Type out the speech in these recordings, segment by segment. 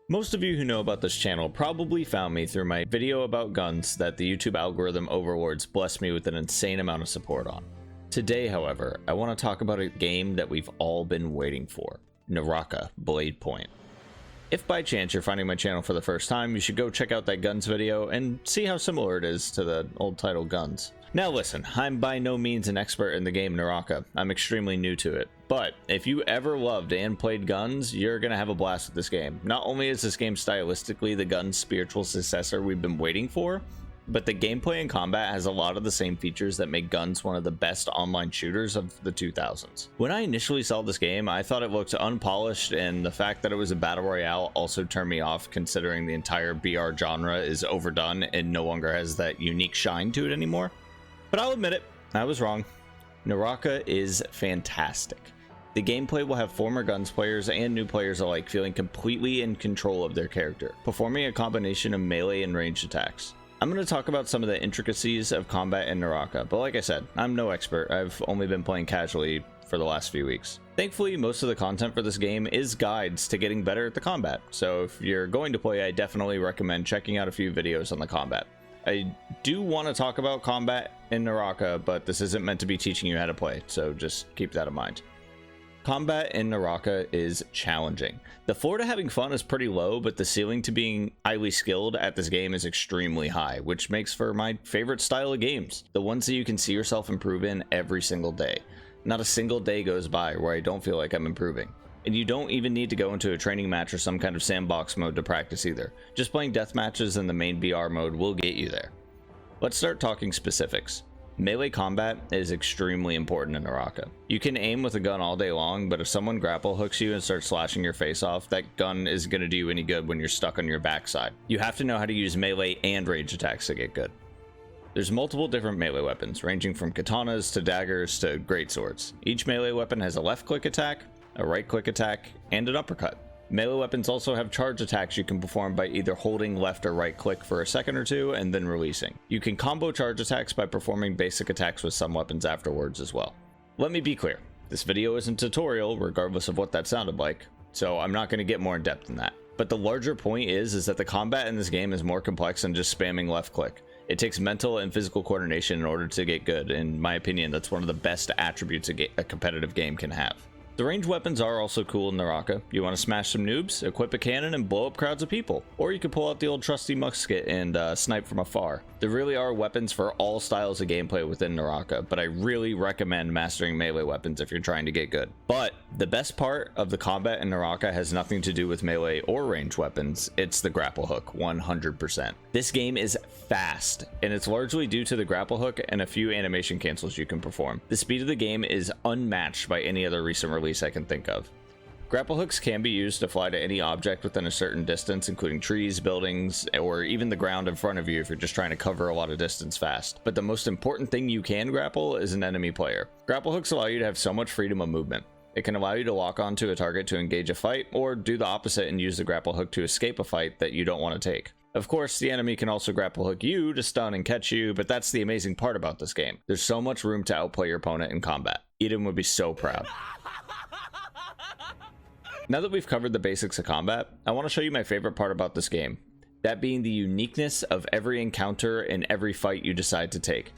Most of you who know about this channel probably found me through my video about guns that the YouTube algorithm overlords blessed me with an insane amount of support on. Today, however, I want to talk about a game that we've all been waiting for, Naraka Bladepoint. If by chance you're finding my channel for the first time, you should go check out that GunZ video and see how similar it is to the old title GunZ. Now listen, I'm by no means an expert in the game Naraka, I'm extremely new to it, but if you ever loved and played GunZ, you're gonna have a blast with this game. Not only is this game stylistically the GunZ spiritual successor we've been waiting for, but the gameplay and combat has a lot of the same features that make GunZ one of the best online shooters of the 2000s. When I initially saw this game, I thought it looked unpolished, and the fact that it was a battle royale also turned me off, considering the entire BR genre is overdone and no longer has that unique shine to it anymore. But I'll admit it, I was wrong. Naraka is fantastic. The gameplay will have former GunZ players and new players alike feeling completely in control of their character, performing a combination of melee and ranged attacks. I'm going to talk about some of the intricacies of combat in Naraka, but like I said, I'm no expert. I've only been playing casually for the last few weeks. Thankfully, most of the content for this game is guides to getting better at the combat, so if you're going to play, I definitely recommend checking out a few videos on the combat. I do want to talk about combat in Naraka, but this isn't meant to be teaching you how to play, so just keep that in mind. Combat in Naraka is challenging. The floor to having fun is pretty low, but the ceiling to being highly skilled at this game is extremely high, which makes for my favorite style of games. The ones that you can see yourself improve in every single day. Not a single day goes by where I don't feel like I'm improving. And you don't even need to go into a training match or some kind of sandbox mode to practice either. Just playing death matches in the main BR mode will get you there. Let's start talking specifics. Melee combat is extremely important in Naraka. You can aim with a gun all day long, but if someone grapple hooks you and starts slashing your face off, that gun isn't going to do you any good when you're stuck on your backside. You have to know how to use melee and range attacks to get good. There's multiple different melee weapons, ranging from katanas to daggers to greatswords. Each melee weapon has a left click attack, a right click attack, and an uppercut. Melee weapons also have charge attacks you can perform by either holding left or right click for a second or two and then releasing. You can combo charge attacks by performing basic attacks with some weapons afterwards as well. Let me be clear, this video isn't a tutorial regardless of what that sounded like, so I'm not going to get more in depth than that. But the larger point is that the combat in this game is more complex than just spamming left click. It takes mental and physical coordination in order to get good. In my opinion, that's one of the best attributes a competitive game can have. The ranged weapons are also cool in Naraka. You want to smash some noobs, equip a cannon, and blow up crowds of people. Or you can pull out the old trusty musket and snipe from afar. There really are weapons for all styles of gameplay within Naraka, but I really recommend mastering melee weapons if you're trying to get good. But the best part of the combat in Naraka has nothing to do with melee or ranged weapons, it's the grapple hook, 100%. This game is fast, and it's largely due to the grapple hook and a few animation cancels you can perform. The speed of the game is unmatched by any other recent release I can think of. Grapple hooks can be used to fly to any object within a certain distance, including trees, buildings, or even the ground in front of you if you're just trying to cover a lot of distance fast. But the most important thing you can grapple is an enemy player. Grapple hooks allow you to have so much freedom of movement. It can allow you to lock onto a target to engage a fight, or do the opposite and use the grapple hook to escape a fight that you don't want to take. Of course, the enemy can also grapple hook you to stun and catch you, but that's the amazing part about this game. There's so much room to outplay your opponent in combat. Eden would be so proud. Now that we've covered the basics of combat, I want to show you my favorite part about this game. That being the uniqueness of every encounter and every fight you decide to take.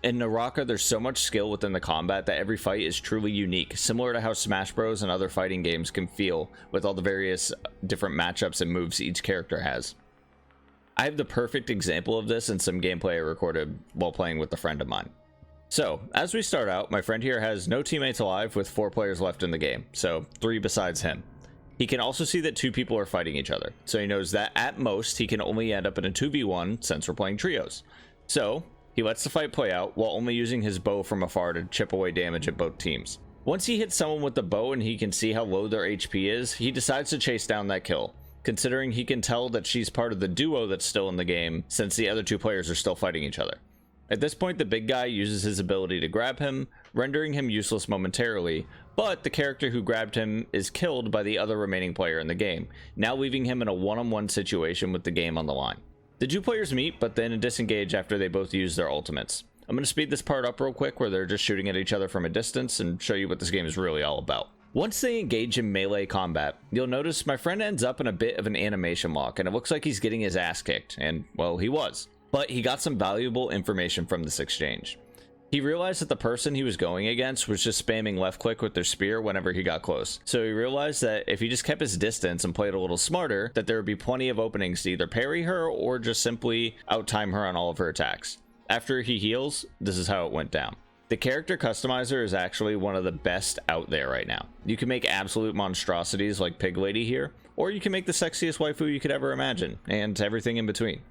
In Naraka, there's so much skill within the combat that every fight is truly unique, similar to how Smash Bros and other fighting games can feel with all the various different matchups and moves each character has. I have the perfect example of this in some gameplay I recorded while playing with a friend of mine. So, as we start out, my friend here has no teammates alive with 4 players left in the game, so 3 besides him. He can also see that 2 people are fighting each other, so he knows that at most he can only end up in a 2v1 since we're playing trios. So, he lets the fight play out while only using his bow from afar to chip away damage at both teams. Once he hits someone with the bow and he can see how low their HP is, he decides to chase down that kill, considering he can tell that she's part of the duo that's still in the game since the other 2 players are still fighting each other. At this point, the big guy uses his ability to grab him, rendering him useless momentarily, but the character who grabbed him is killed by the other remaining player in the game, now leaving him in a one-on-one situation with the game on the line. The 2 players meet, but then disengage after they both use their ultimates. I'm going to speed this part up real quick where they're just shooting at each other from a distance and show you what this game is really all about. Once they engage in melee combat, you'll notice my friend ends up in a bit of an animation lock, and it looks like he's getting his ass kicked, and well, he was. But he got some valuable information from this exchange. He realized that the person he was going against was just spamming left click with their spear whenever he got close. So he realized that if he just kept his distance and played a little smarter, that there would be plenty of openings to either parry her or just simply outtime her on all of her attacks. After he heals, this is how it went down. The character customizer is actually one of the best out there right now. You can make absolute monstrosities like Pig Lady here, or you can make the sexiest waifu you could ever imagine, and everything in between.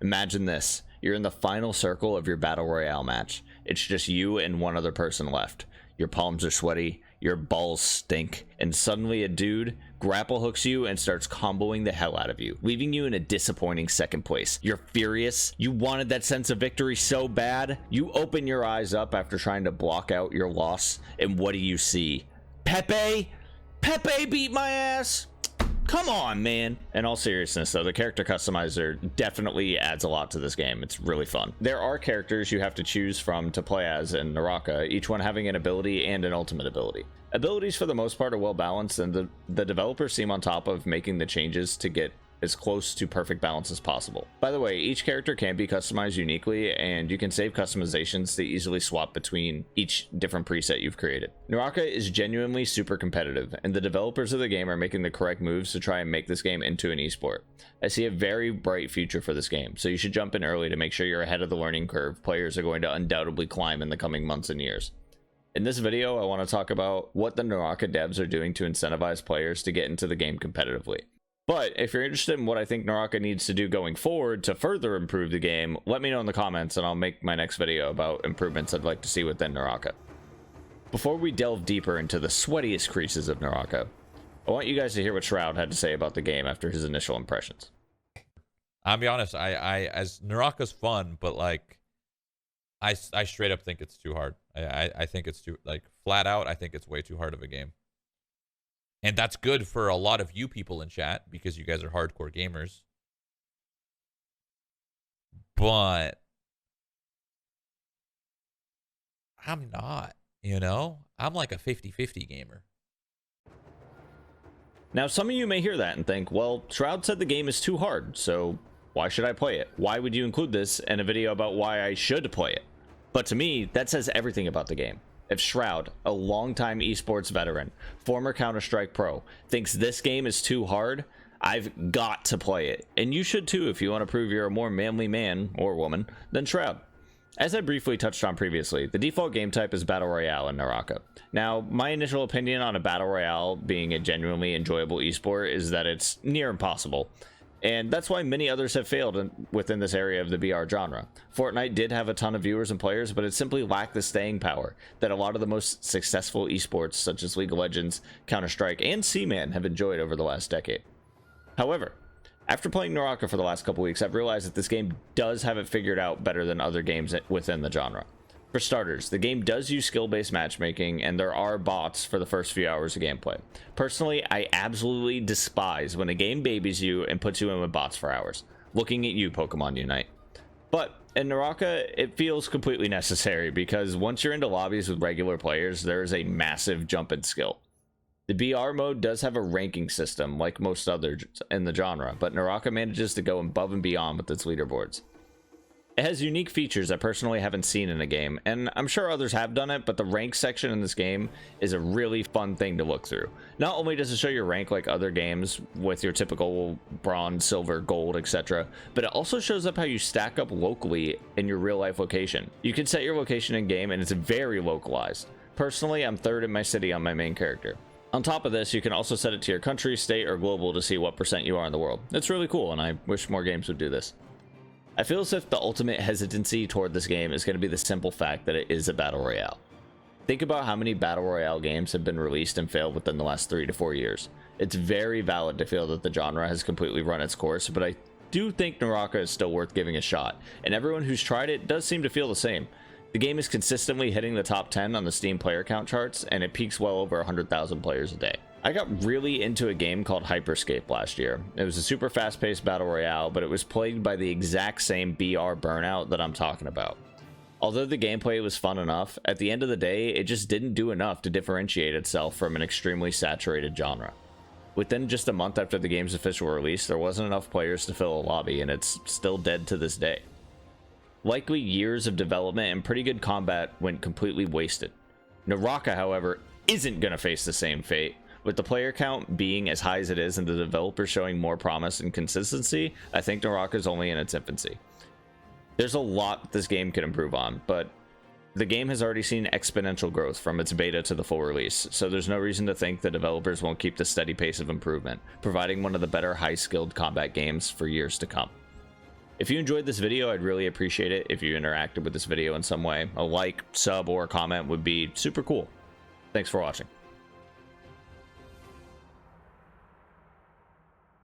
Imagine this. You're in the final circle of your battle royale match. It's just you and one other person left. Your palms are sweaty, your balls stink, and suddenly a dude grapple hooks you and starts comboing the hell out of you, leaving you in a disappointing second place. You're furious. You wanted that sense of victory so bad. You open your eyes up after trying to block out your loss, and what do you see? Pepe? Pepe beat my ass? Come on, man. In all seriousness, though, the character customizer definitely adds a lot to this game. It's really fun. There are characters you have to choose from to play as in Naraka, each one having an ability and an ultimate ability. Abilities, for the most part, are well balanced, and the developers seem on top of making the changes to get as close to perfect balance as possible. By the way, each character can be customized uniquely, and you can save customizations to easily swap between each different preset you've created. Naraka is genuinely super competitive, and the developers of the game are making the correct moves to try and make this game into an esport. I see a very bright future for this game, so you should jump in early to make sure you're ahead of the learning curve players are going to undoubtedly climb in the coming months and years. In this video, I want to talk about what the Naraka devs are doing to incentivize players to get into the game competitively. But if you're interested in what I think Naraka needs to do going forward to further improve the game, let me know in the comments and I'll make my next video about improvements I'd like to see within Naraka. Before we delve deeper into the sweatiest creases of Naraka, I want you guys to hear what Shroud had to say about the game after his initial impressions. I'll be honest, I as Naraka's fun, but like I straight up think it's too hard. I think it's too, like, flat out, I think it's way too hard of a game. And that's good for a lot of you people in chat because you guys are hardcore gamers. But I'm not, you know? I'm like a 50-50 gamer. Now, some of you may hear that and think, well, Shroud said the game is too hard, so why should I play it? Why would you include this in a video about why I should play it? But to me, that says everything about the game. If Shroud, a longtime esports veteran, former Counter-Strike pro, thinks this game is too hard, I've got to play it. And you should too if you want to prove you're a more manly man, or woman, than Shroud. As I briefly touched on previously, the default game type is Battle Royale in Naraka. Now, my initial opinion on a Battle Royale being a genuinely enjoyable esport is that it's near impossible. And that's why many others have failed within this area of the BR genre. Fortnite did have a ton of viewers and players, but it simply lacked the staying power that a lot of the most successful esports, such as League of Legends, Counter-Strike, and Seaman have enjoyed over the last decade. However, after playing Naraka for the last couple weeks, I've realized that this game does have it figured out better than other games within the genre. For starters, the game does use skill-based matchmaking, and there are bots for the first few hours of gameplay. Personally, I absolutely despise when a game babies you and puts you in with bots for hours. Looking at you, Pokemon Unite. But in Naraka, it feels completely necessary, because once you're into lobbies with regular players, there is a massive jump in skill. The BR mode does have a ranking system, like most others in the genre, but Naraka manages to go above and beyond with its leaderboards. It has unique features I personally haven't seen in a game, and I'm sure others have done it, but the rank section in this game is a really fun thing to look through. Not only does it show your rank like other games with your typical bronze, silver, gold, etc., but it also shows up how you stack up locally in your real life location. You can set your location in game and it's very localized. Personally, I'm third in my city on my main character. On top of this, you can also set it to your country, state, or global to see what % you are in the world. It's really cool, and I wish more games would do this. I feel as if the ultimate hesitancy toward this game is going to be the simple fact that it is a battle royale. Think about how many battle royale games have been released and failed within the last 3 to 4 years. It's very valid to feel that the genre has completely run its course, but I do think Naraka is still worth giving a shot, and everyone who's tried it does seem to feel the same. The game is consistently hitting the top 10 on the Steam player count charts, and it peaks well over 100,000 players a day. I got really into a game called Hyperscape last year. It was a super fast-paced battle royale, but it was plagued by the exact same BR burnout that I'm talking about. Although the gameplay was fun enough, at the end of the day, it just didn't do enough to differentiate itself from an extremely saturated genre. Within just a month after the game's official release, there wasn't enough players to fill a lobby, and it's still dead to this day. Likely years of development and pretty good combat went completely wasted. Naraka, however, isn't going to face the same fate. With the player count being as high as it is and the developers showing more promise and consistency, I think Naraka is only in its infancy. There's a lot this game can improve on, but the game has already seen exponential growth from its beta to the full release, so there's no reason to think the developers won't keep the steady pace of improvement, providing one of the better high-skilled combat games for years to come. If you enjoyed this video, I'd really appreciate it if you interacted with this video in some way. A like, sub, or comment would be super cool. Thanks for watching.